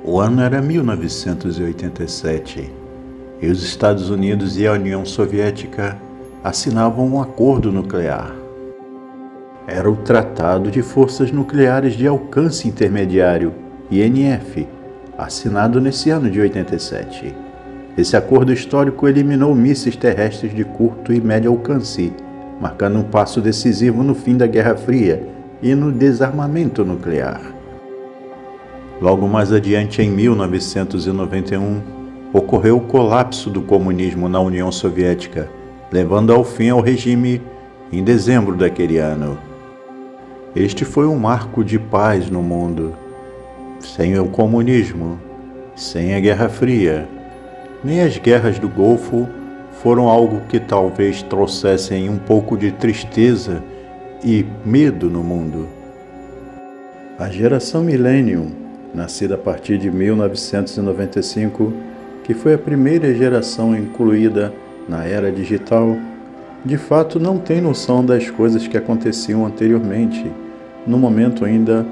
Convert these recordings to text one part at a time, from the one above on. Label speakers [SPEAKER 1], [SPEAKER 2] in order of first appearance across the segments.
[SPEAKER 1] O ano era 1987 e os Estados Unidos e a União Soviética assinavam um acordo nuclear. Era o Tratado de Forças Nucleares de Alcance Intermediário, INF, assinado nesse ano de 87. Esse acordo histórico eliminou mísseis terrestres de curto e médio alcance, marcando um passo decisivo no fim da Guerra Fria e no desarmamento nuclear. Logo mais adiante, em 1991, ocorreu o colapso do comunismo na União Soviética, levando ao fim ao regime em dezembro daquele ano. Este foi um marco de paz no mundo. Sem o comunismo, sem a Guerra Fria, nem as guerras do Golfo foram algo que talvez trouxessem um pouco de tristeza e medo no mundo. A geração Millennium, nascida a partir de 1995, que foi a primeira geração incluída na era digital, de fato não tem noção das coisas que aconteciam anteriormente, num momento ainda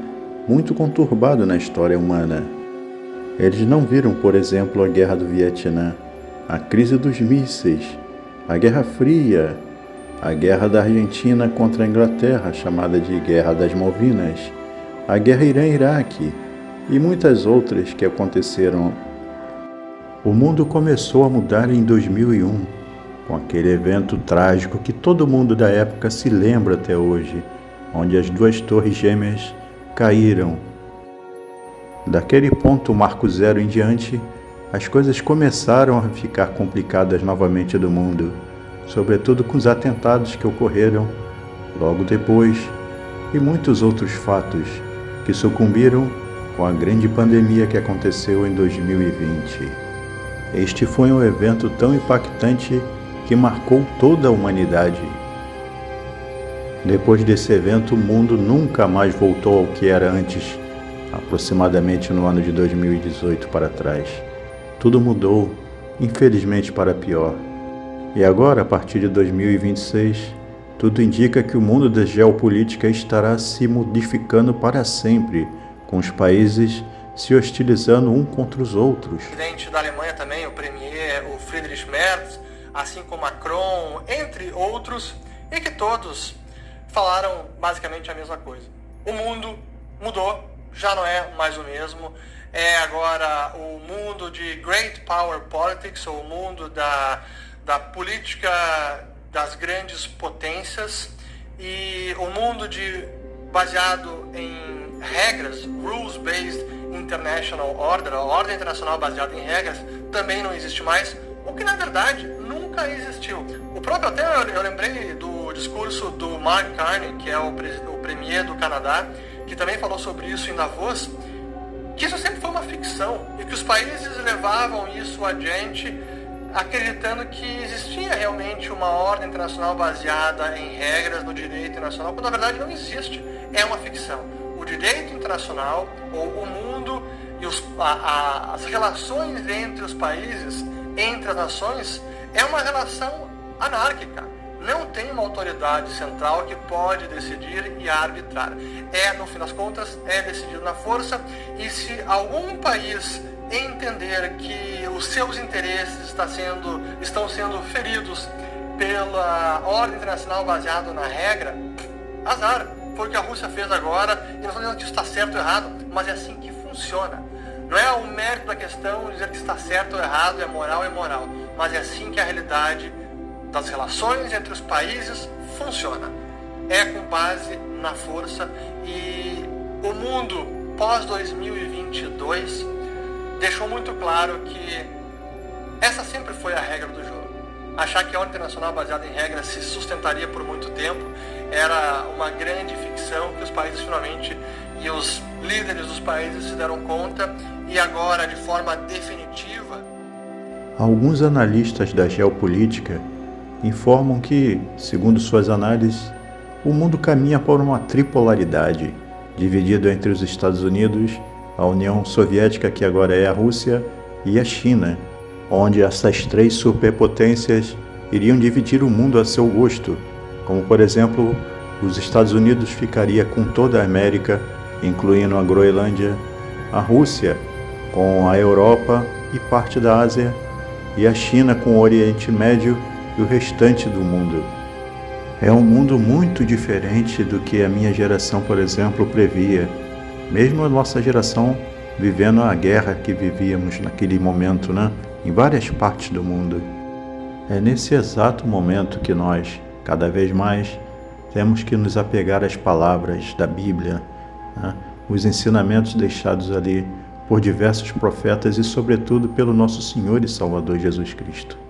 [SPEAKER 1] muito conturbado na história humana. Eles não viram, por exemplo, a Guerra do Vietnã, a crise dos mísseis, a Guerra Fria, a Guerra da Argentina contra a Inglaterra, chamada de Guerra das Malvinas, a Guerra Irã-Iraque e muitas outras que aconteceram. O mundo começou a mudar em 2001, com aquele evento trágico que todo mundo da época se lembra até hoje, onde as duas torres gêmeas caíram. Daquele ponto marco zero em diante, as coisas começaram a ficar complicadas novamente do mundo, sobretudo com os atentados que ocorreram logo depois e muitos outros fatos que sucumbiram com a grande pandemia que aconteceu em 2020. Este foi um evento tão impactante que marcou toda a humanidade. Depois desse evento, o mundo nunca mais voltou ao que era antes, aproximadamente no ano de 2018 para trás. Tudo mudou, infelizmente para pior. E agora, a partir de 2026, tudo indica que o mundo da geopolítica estará se modificando para sempre, com os países se hostilizando um contra os outros.
[SPEAKER 2] O presidente da Alemanha também, o premier, o Friedrich Merz, assim como Macron, entre outros, e que todos falaram basicamente a mesma coisa. O mundo mudou, já não é mais o mesmo, é agora o mundo de Great Power Politics, ou o mundo da política das grandes potências, e o mundo baseado em regras, rules-based international order, a ordem internacional baseada em regras, também não existe mais, o que na verdade nunca existiu. O próprio, até eu lembrei do discurso do Mark Carney, que é o premier do Canadá, que também falou sobre isso em Davos, que isso sempre foi uma ficção e que os países levavam isso adiante acreditando que existia realmente uma ordem internacional baseada em regras no direito internacional, quando na verdade não existe, é uma ficção. O direito internacional, ou o mundo e as relações entre os países, entre as nações, é uma relação anárquica. Não tem uma autoridade central que pode decidir e arbitrar. No fim das contas, é decidido na força, e se algum país entender que os seus interesses estão sendo feridos pela ordem internacional baseada na regra, azar. Foi o que a Rússia fez agora, e não estou dizendo que isso está certo ou errado, mas é assim que funciona. Não é o mérito da questão dizer que está certo ou errado, é moral, mas é assim que a realidade das relações entre os países funciona. É com base na força, e o mundo pós-2022 deixou muito claro que essa sempre foi a regra do jogo. Achar que a ordem internacional baseada em regras se sustentaria por muito tempo era uma grande ficção que os países finalmente, e os líderes dos países se deram conta, e agora, de forma definitiva.
[SPEAKER 1] Alguns analistas da geopolítica informam que, segundo suas análises, o mundo caminha por uma tripolaridade, dividido entre os Estados Unidos, a União Soviética, que agora é a Rússia, e a China, onde essas três superpotências iriam dividir o mundo a seu gosto, como por exemplo, os Estados Unidos ficaria com toda a América, incluindo a Groenlândia, a Rússia com a Europa e parte da Ásia, e a China com o Oriente Médio e o restante do mundo. É um mundo muito diferente do que a minha geração, por exemplo, previa. Mesmo a nossa geração vivendo a guerra que vivíamos naquele momento, em várias partes do mundo. É nesse exato momento que nós, cada vez mais, temos que nos apegar às palavras da Bíblia, os ensinamentos deixados ali por diversos profetas e, sobretudo, pelo nosso Senhor e Salvador Jesus Cristo.